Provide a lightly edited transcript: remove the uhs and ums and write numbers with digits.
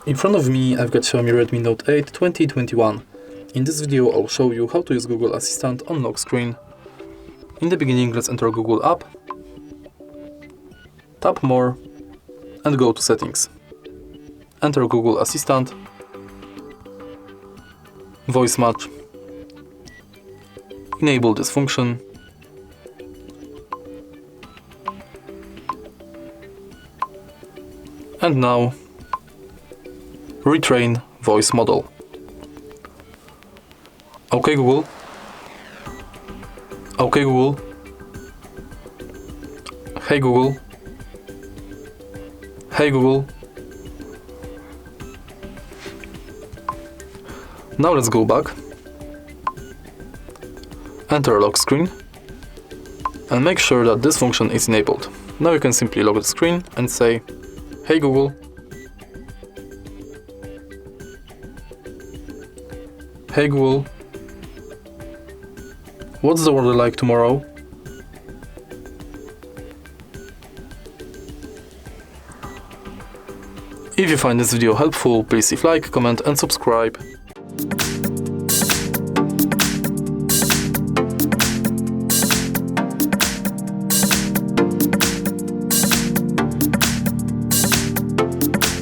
In front of me I've got Xiaomi Redmi Note 8 2021. In this video I'll show you how to use Google Assistant on lock screen. In the beginning let's enter Google app, tap More and go to Settings. Enter Google Assistant, Voice Match, enable this function, and now retrain voice model. OK Google. OK Google. Hey Google. Hey Google. Now let's go back. Enter lock screen and make sure that this function is enabled. Now you can simply lock the screen and say, Hey Google. Hey Google. What's the weather like tomorrow? If you find this video helpful, please leave a like, comment and subscribe.